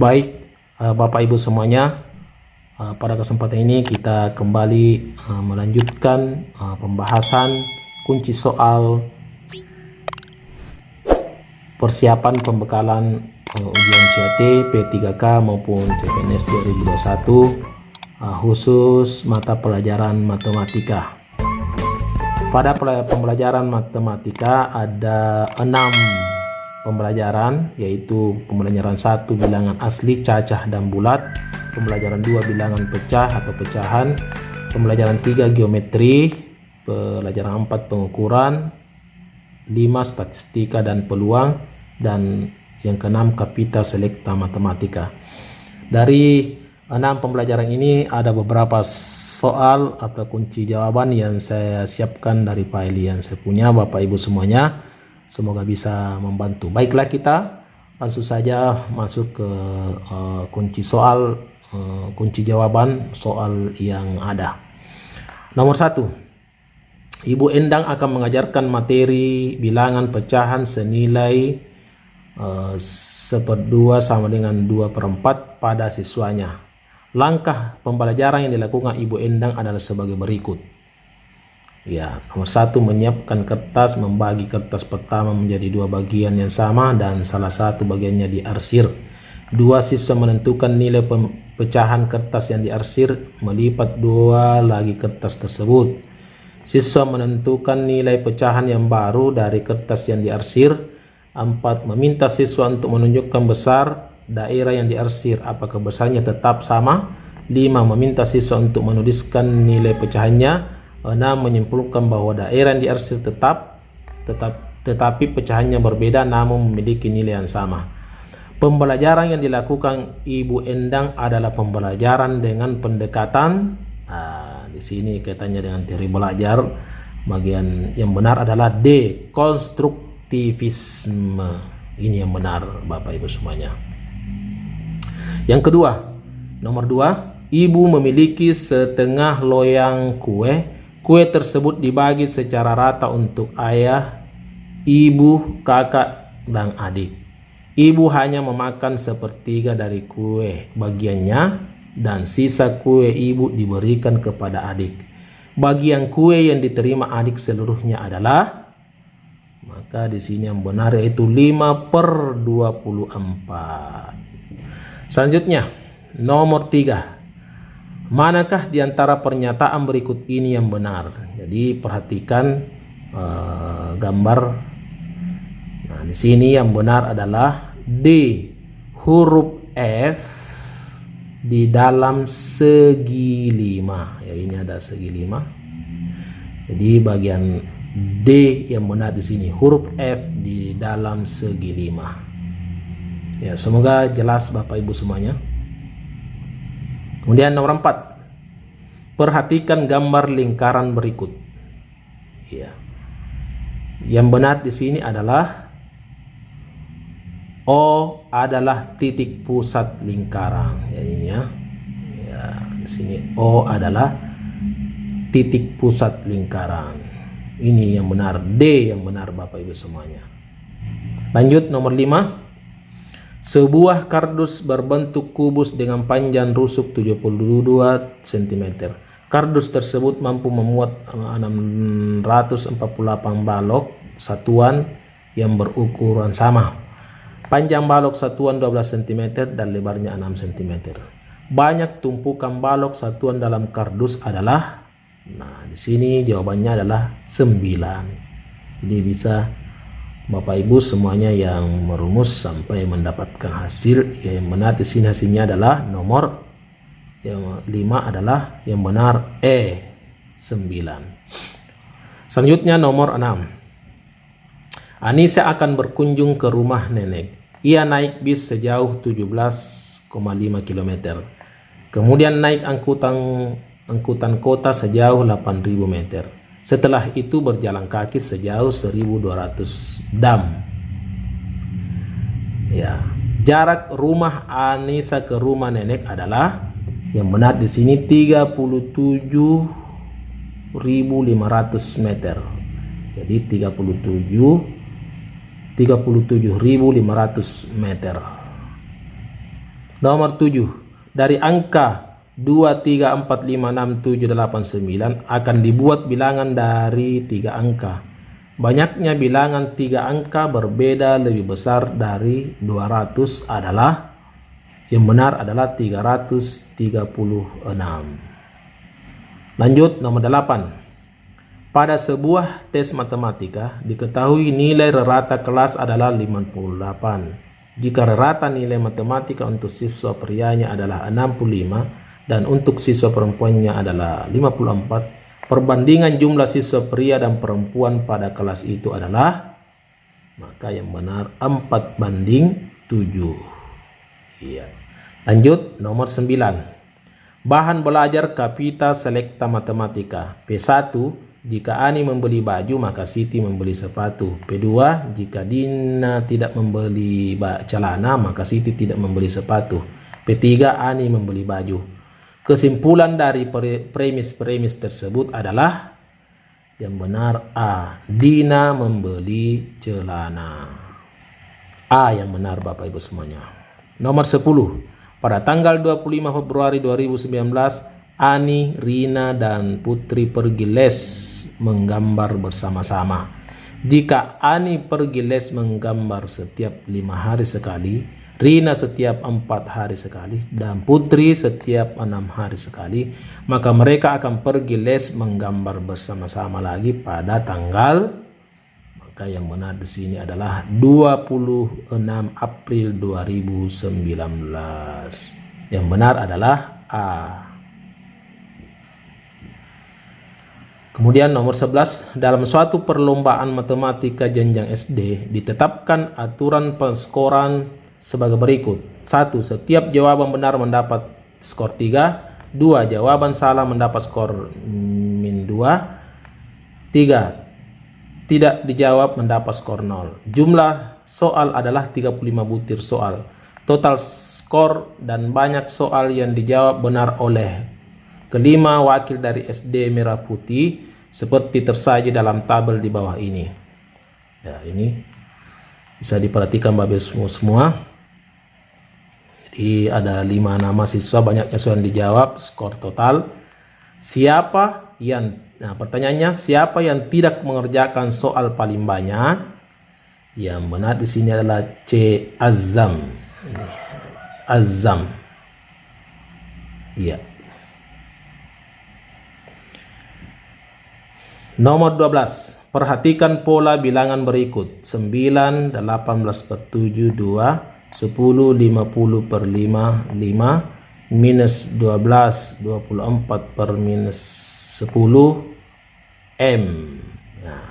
Baik, Bapak Ibu semuanya, pada kesempatan ini kita kembali melanjutkan pembahasan kunci soal persiapan pembekalan ujian CAT, P3K maupun CPNS 2021 khusus mata pelajaran matematika. Pada pembelajaran matematika ada 6 pembelajaran, yaitu pembelajaran 1 bilangan asli, cacah dan bulat, pembelajaran 2 bilangan pecah atau pecahan, pembelajaran 3 geometri, pelajaran 4 pengukuran, 5 statistika dan peluang, dan yang ke-6 kapita selekta matematika. Dari 6 pembelajaran ini ada beberapa soal atau kunci jawaban yang saya siapkan dari file yang saya punya, Bapak Ibu semuanya. Semoga bisa membantu. Baiklah, kita langsung saja masuk ke kunci soal, kunci jawaban soal yang ada. Nomor 1, Ibu Endang akan mengajarkan materi bilangan pecahan senilai 1/2 sama dengan 2/4 pada siswanya. Langkah pembelajaran yang dilakukan Ibu Endang adalah sebagai berikut. Ya, nomor 1, menyiapkan kertas, membagi kertas pertama menjadi 2 bagian yang sama dan salah satu bagiannya diarsir. 2, siswa menentukan nilai pecahan kertas yang diarsir, melipat 2 lagi kertas tersebut. Siswa menentukan nilai pecahan yang baru dari kertas yang diarsir. 4, meminta siswa untuk menunjukkan besar daerah yang diarsir, apakah besarnya tetap sama. 5, meminta siswa untuk menuliskan nilai pecahannya. 6, menyimpulkan bahwa daerah yang diarsir tetapi pecahannya berbeda namun memiliki nilai yang sama. Pembelajaran yang dilakukan Ibu Endang adalah pembelajaran dengan pendekatan. Di sini kaitannya dengan teori belajar. Bagian yang benar adalah D, konstruktivisme. Ini yang benar, Bapak Ibu semuanya. Yang kedua, nomor 2, Ibu memiliki setengah loyang kue. Kue tersebut dibagi secara rata untuk ayah, ibu, kakak, dan adik. Ibu hanya memakan 1/3 dari kue bagiannya dan sisa kue ibu diberikan kepada adik. Bagian kue yang diterima adik seluruhnya adalah, maka di sini yang benar yaitu 5/24. Selanjutnya, nomor 3. Manakah di antara pernyataan berikut ini yang benar? Jadi perhatikan gambar. Nah, di sini yang benar adalah D, huruf F di dalam segi 5. Ya, ini ada segi 5. Jadi bagian D yang benar di sini, huruf F di dalam segi 5. Ya, semoga jelas Bapak Ibu semuanya. Kemudian nomor 4, perhatikan gambar lingkaran berikut. Ya. Yang benar di sini adalah O adalah titik pusat lingkaran. Ya, ini ya. Ya, di sini O adalah titik pusat lingkaran. Ini yang benar, D yang benar Bapak Ibu semuanya. Lanjut nomor 5. Sebuah kardus berbentuk kubus dengan panjang rusuk 72 cm. Kardus tersebut mampu memuat 648 balok satuan yang berukuran sama. Panjang balok satuan 12 cm dan lebarnya 6 cm. Banyak tumpukan balok satuan dalam kardus adalah, nah di sini jawabannya adalah 9. Jadi bisa Bapak Ibu semuanya yang merumus sampai mendapatkan hasil yang benar. Di sini hasilnya adalah nomor yang 5 adalah yang benar E, 9. Selanjutnya nomor 6. Anissa akan berkunjung ke rumah nenek. Ia naik bis sejauh 17,5 km. Kemudian naik angkutan kota sejauh 8.000 meter. Setelah itu berjalan kaki sejauh 1.200 dam. Ya, jarak rumah Anissa ke rumah nenek adalah, yang benar di sini 37.500 meter. Jadi 37.500 meter. Nomor 7. Dari angka 2, 3, 4, 5, 6, 7, 8, 9 akan dibuat bilangan dari 3 angka. Banyaknya bilangan 3 angka berbeda lebih besar dari 200 adalah, yang benar adalah 336. Lanjut, nomor 8. Pada sebuah tes matematika diketahui nilai rata kelas adalah 58. Jika rata nilai matematika untuk siswa prianya adalah 65 dan untuk siswa perempuannya adalah 54, perbandingan jumlah siswa pria dan perempuan pada kelas itu adalah, maka yang benar 4:7. Iya. Lanjut, nomor 9. Bahan belajar Kapita Selecta Matematika. P1, jika Ani membeli baju maka Siti membeli sepatu. P2, jika Dina tidak membeli celana maka Siti tidak membeli sepatu. P3, Ani membeli baju. Kesimpulan dari premis-premis tersebut adalah yang benar A, Dina membeli celana. A yang benar Bapak Ibu semuanya. Nomor 10. Pada tanggal 25 Februari 2019 Ani, Rina, dan Putri pergi les menggambar bersama-sama. Jika Ani pergi les menggambar setiap 5 hari sekali, Rina setiap 4 hari sekali, dan Putri setiap 6 hari sekali, maka mereka akan pergi les menggambar bersama-sama lagi pada tanggal, maka yang benar di sini adalah 26 April 2019. Yang benar adalah A. Kemudian nomor 11, dalam suatu perlombaan matematika jenjang SD ditetapkan aturan penskoran sebagai berikut. 1. Setiap jawaban benar mendapat skor 3. 2. Jawaban salah mendapat skor -2. 3. Tidak dijawab mendapat skor 0. Jumlah soal adalah 35 butir soal. Total skor dan banyak soal yang dijawab benar oleh kelima wakil dari SD Merah Putih seperti tersaji dalam tabel di bawah ini. Ya, ini bisa diperhatikan Bapak Ibu semua. Jadi ada 5 nama siswa, banyaknya soal yang dijawab, skor total. Pertanyaannya, siapa yang tidak mengerjakan soal paling banyak? Yang benar di sini adalah C, Azam. Ini, Azam. Iya. Nomor 12. Perhatikan pola bilangan berikut. 9, 18/7, 2, 10, 50/5, 5, minus 12, 24/-10, M. Nah,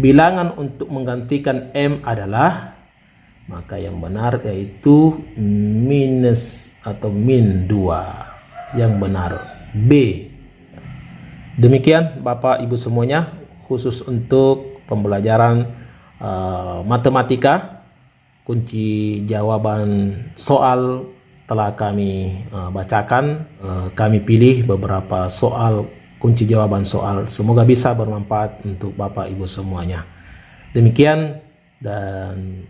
bilangan untuk menggantikan M adalah, maka yang benar yaitu minus atau min 2. Yang benar B. Demikian Bapak Ibu semuanya, khusus untuk pembelajaran matematika. Kunci jawaban soal telah kami bacakan. Kami pilih beberapa soal, kunci jawaban soal. Semoga bisa bermanfaat untuk Bapak Ibu semuanya. Demikian, dan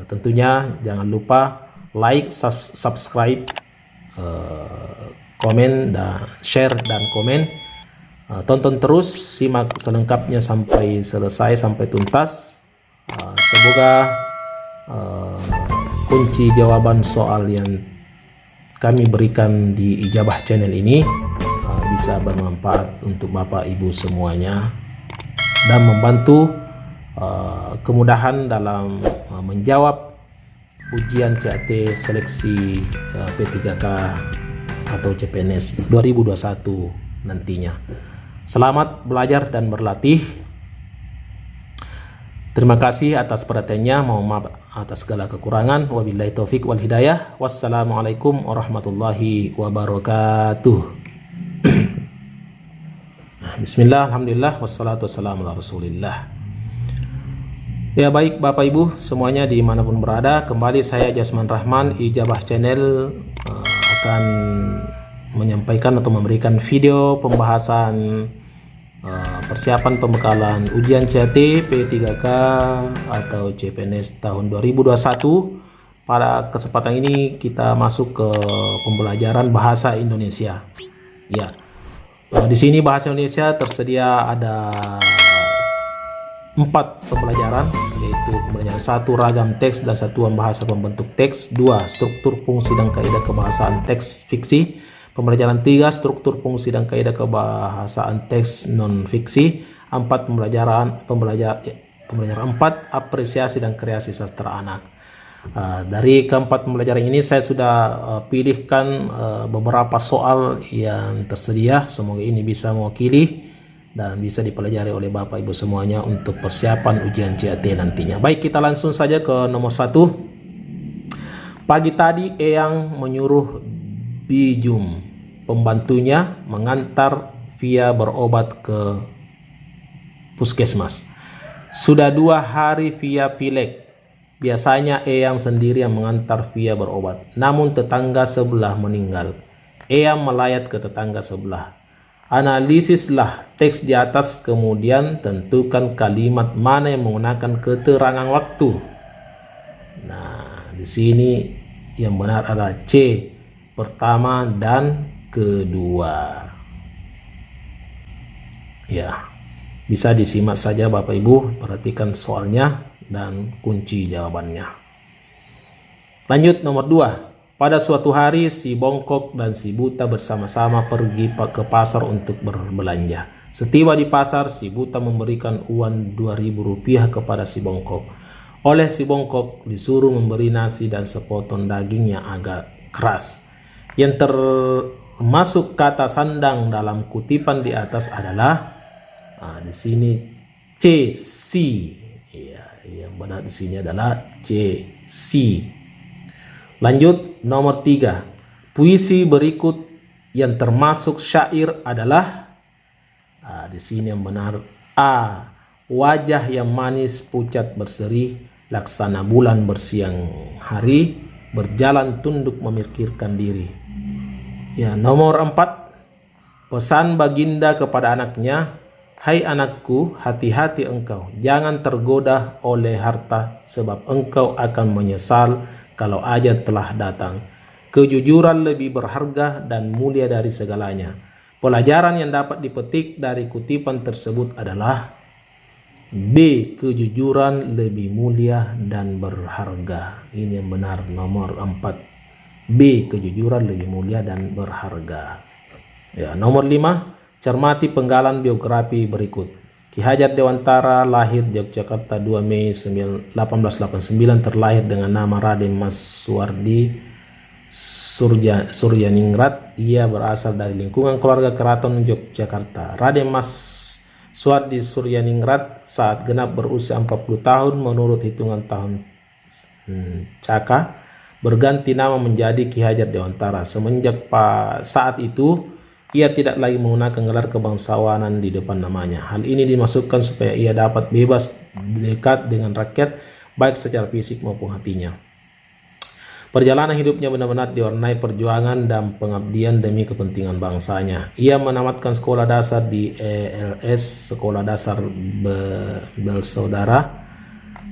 tentunya jangan lupa like, subscribe, komen, dan share dan komen. Tonton terus, simak selengkapnya sampai selesai, sampai tuntas. Semoga kunci jawaban soal yang kami berikan di Ijabah channel ini bisa bermanfaat untuk Bapak Ibu semuanya dan membantu kemudahan dalam menjawab ujian CAT seleksi P3K atau CPNS 2021 nantinya. Selamat belajar dan berlatih. Terima kasih atas perhatiannya. Mohon maaf atas segala kekurangan. Wabillahi taufik wal hidayah. Wassalamualaikum warahmatullahi wabarakatuh. Bismillah, alhamdulillah, wassalatu wassalamu ala rasulillah. Ya, baik Bapak Ibu semuanya dimanapun berada, kembali saya Jasman Rahman, Ijabah Channel akan menyampaikan atau memberikan video pembahasan persiapan pembekalan ujian CAT P3K atau CPNS tahun 2021 pada kesempatan ini kita masuk ke pembelajaran bahasa Indonesia. Ya, di sini bahasa Indonesia tersedia ada 4 pembelajaran, yaitu pembelajaran 1 ragam teks dan satuan bahasa pembentuk teks, 2 struktur fungsi dan kaidah kebahasaan teks fiksi, pembelajaran 3 struktur fungsi dan kaidah kebahasaan teks non fiksi, 4 pembelajaran 4 apresiasi dan kreasi sastra anak. Dari keempat pembelajaran ini saya sudah pilihkan beberapa soal yang tersedia. Semoga ini bisa mewakili dan bisa dipelajari oleh Bapak Ibu semuanya untuk persiapan ujian CAT nantinya. Baik, kita langsung saja ke nomor 1. Pagi tadi Eyang menyuruh Bijum, pembantunya, mengantar Via berobat ke puskesmas. Sudah 2 hari Via pilek. Biasanya Eyang sendiri yang mengantar Via berobat, namun tetangga sebelah meninggal. Eyang melayat ke tetangga sebelah. Analisislah teks di atas, kemudian tentukan kalimat mana yang menggunakan keterangan waktu. Nah, di sini yang benar adalah C, pertama dan kedua. Ya, bisa disimak saja Bapak Ibu, perhatikan soalnya dan kunci jawabannya. Lanjut nomor 2. Pada suatu hari si bongkok dan si buta bersama-sama pergi ke pasar untuk berbelanja. Setiba di pasar, si buta memberikan uang 2.000 rupiah kepada si bongkok. Oleh si bongkok disuruh memberi nasi dan sepotong daging yang agak keras. Yang termasuk kata sandang dalam kutipan di atas adalah di sini C, C. Ya, yang benar di sini adalah C, C. Lanjut nomor 3. Puisi berikut yang termasuk syair adalah di sini yang benar A. Wajah yang manis pucat berseri, laksana bulan bersiang hari, berjalan tunduk memikirkan diri. Ya, nomor 4. Pesan baginda kepada anaknya, hai anakku, hati-hati engkau, jangan tergoda oleh harta, sebab engkau akan menyesal kalau ajal telah datang. Kejujuran lebih berharga dan mulia dari segalanya. Pelajaran yang dapat dipetik dari kutipan tersebut adalah B. Kejujuran lebih mulia dan berharga. Ini yang benar, nomor 4. B. Kejujuran lebih mulia dan berharga. Ya, nomor 5. Cermati penggalan biografi berikut. Ki Hajar Dewantara lahir di Yogyakarta 2 Mei 1889, terlahir dengan nama Raden Mas Suwardi Suryaningrat. Ia berasal dari lingkungan keluarga keraton Yogyakarta. Raden Mas Suwardi Suryaningrat saat genap berusia 40 tahun menurut hitungan tahun Caka, berganti nama menjadi Ki Hajar Dewantara. Semenjak saat itu ia tidak lagi menggunakan gelar kebangsawanan di depan namanya. Hal ini dimasukkan supaya ia dapat bebas dekat dengan rakyat, baik secara fisik maupun hatinya. Perjalanan hidupnya benar-benar diwarnai perjuangan dan pengabdian demi kepentingan bangsanya. Ia menamatkan sekolah dasar di ELS, Sekolah Dasar Belsaudara.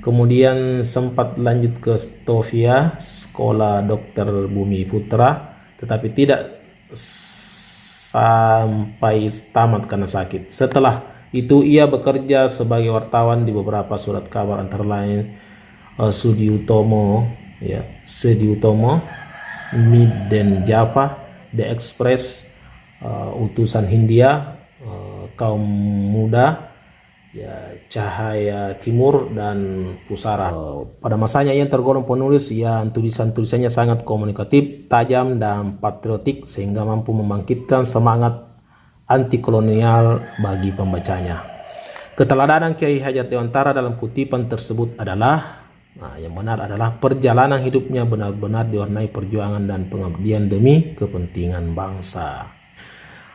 Kemudian sempat lanjut ke Stovia, Sekolah Dokter Bumi Putra, tetapi tidak sampai tamat karena sakit. Setelah itu ia bekerja sebagai wartawan di beberapa surat kabar, antara lain Sudiutomo, Sediutomo, Miden Java, The Express, Utusan Hindia, Kaum Muda, Cahaya Timur, dan Pusara. Pada masanya ia tergolong penulis yang tulisan-tulisannya sangat komunikatif, tajam, dan patriotik, sehingga mampu membangkitkan semangat anti kolonial bagi pembacanya. Keteladanan Kiai Hajar Dewantara dalam kutipan tersebut adalah, yang benar adalah perjalanan hidupnya benar-benar diwarnai perjuangan dan pengabdian demi kepentingan bangsa.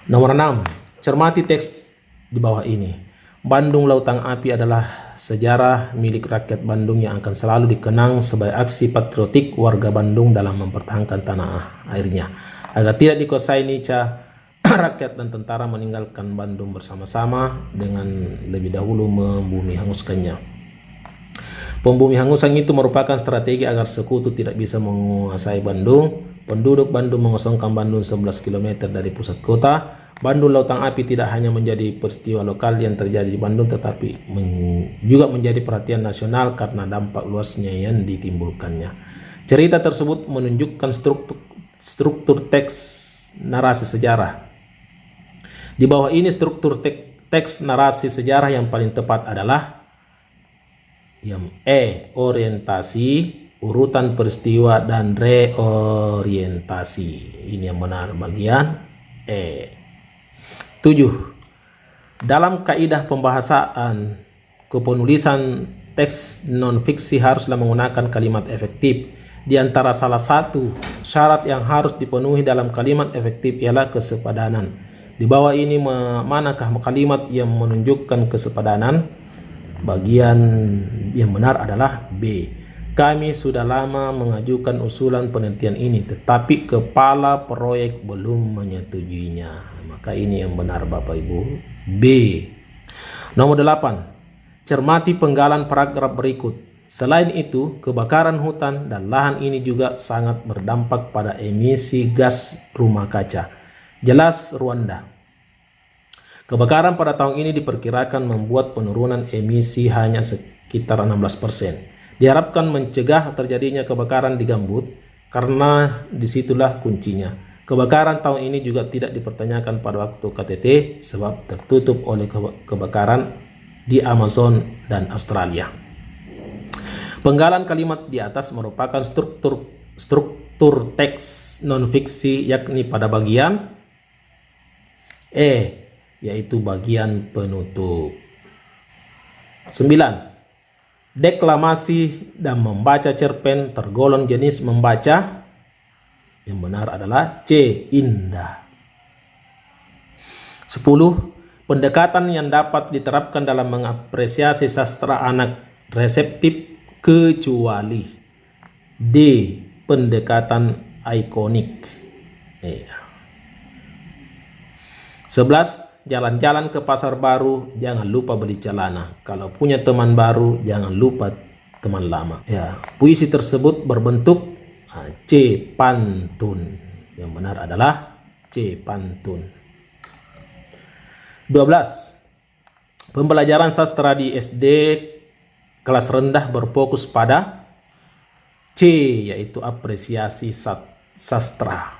Nomor 6. Cermati teks di bawah ini. Bandung Lautan Api adalah sejarah milik rakyat Bandung yang akan selalu dikenang sebagai aksi patriotik warga Bandung dalam mempertahankan tanah airnya agar tidak dikuasai Nica. Rakyat dan tentara meninggalkan Bandung bersama-sama dengan lebih dahulu membumi hanguskannya. Pembumian Hangusang itu merupakan strategi agar sekutu tidak bisa menguasai Bandung. Penduduk Bandung mengosongkan Bandung 11 km dari pusat kota. Bandung Lautan Api tidak hanya menjadi peristiwa lokal yang terjadi di Bandung, tetapi juga menjadi perhatian nasional karena dampak luasnya yang ditimbulkannya. Cerita tersebut menunjukkan struktur teks narasi sejarah. Di bawah ini struktur teks narasi sejarah yang paling tepat adalah yang orientasi, urutan peristiwa, dan reorientasi. Ini yang benar bagian E. 7. Dalam kaidah pembahasan kepenulisan teks non-fiksi haruslah menggunakan kalimat efektif. Di antara salah satu syarat yang harus dipenuhi dalam kalimat efektif ialah kesepadanan. Di bawah ini manakah kalimat yang menunjukkan kesepadanan? Bagian yang benar adalah B. Kami sudah lama mengajukan usulan penelitian ini, tetapi kepala proyek belum menyetujuinya. Maka ini yang benar Bapak Ibu, B. Nomor 8. Cermati penggalan paragraf berikut. Selain itu, kebakaran hutan dan lahan ini juga sangat berdampak pada emisi gas rumah kaca. Jelas Rwanda. Kebakaran pada tahun ini diperkirakan membuat penurunan emisi hanya sekitar 16%. Diharapkan mencegah terjadinya kebakaran di gambut karena disitulah kuncinya. Kebakaran tahun ini juga tidak dipertanyakan pada waktu KTT sebab tertutup oleh kebakaran di Amazon dan Australia. Penggalan kalimat di atas merupakan struktur teks non-fiksi yakni pada bagian E, yaitu bagian penutup. 9. Deklamasi dan membaca cerpen tergolong jenis membaca. Yang benar adalah C. Indah. 10. Pendekatan yang dapat diterapkan dalam mengapresiasi sastra anak reseptif kecuali D. Pendekatan ikonik. 11. Jalan-jalan ke pasar baru, jangan lupa beli celana. Kalau punya teman baru, jangan lupa teman lama. Ya, puisi tersebut berbentuk C. Pantun. Yang benar adalah C. Pantun. 12. Pembelajaran sastra di SD kelas rendah berfokus pada C, yaitu apresiasi sastra.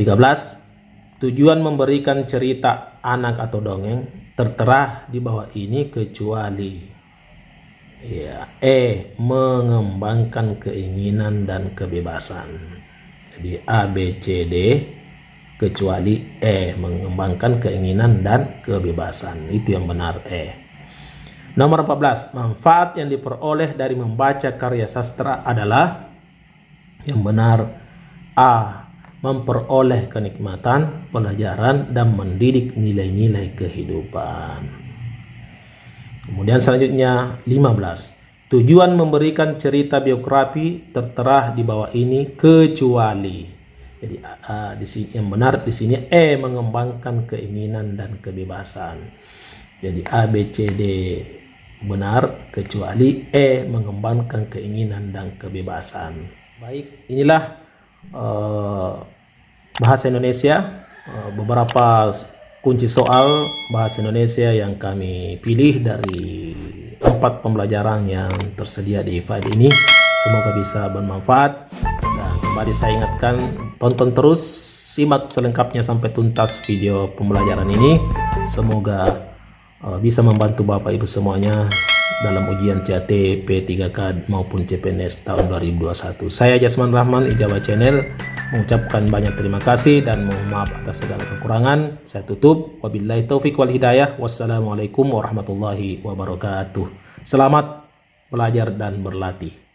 13. Tujuan memberikan cerita anak atau dongeng tertera di bawah ini kecuali mengembangkan keinginan dan kebebasan. Jadi A, B, C, D kecuali E, mengembangkan keinginan dan kebebasan. Itu yang benar E. Nomor 14. Manfaat yang diperoleh dari membaca karya sastra adalah yang benar A, memperoleh kenikmatan, pelajaran, dan mendidik nilai-nilai kehidupan. Kemudian selanjutnya 15. Tujuan memberikan cerita biografi tertera di bawah ini kecuali. Jadi di sini yang benar di sini E, mengembangkan keinginan dan kebebasan. Jadi A, B, C, D benar kecuali E, mengembangkan keinginan dan kebebasan. Baik, inilah bahasa Indonesia, beberapa kunci soal bahasa Indonesia yang kami pilih dari 4 pembelajaran yang tersedia di file ini. Semoga bisa bermanfaat, dan kembali saya ingatkan, tonton terus, simak selengkapnya sampai tuntas video pembelajaran ini. Semoga bisa membantu Bapak Ibu semuanya dalam ujian CAT, P3K maupun CPNS tahun 2021. Saya Jasman Rahman, Ijabah Channel, mengucapkan banyak terima kasih dan mohon maaf atas segala kekurangan. Saya tutup. Wabillahi taufik wal hidayah. Wassalamualaikum warahmatullahi wabarakatuh. Selamat belajar dan berlatih.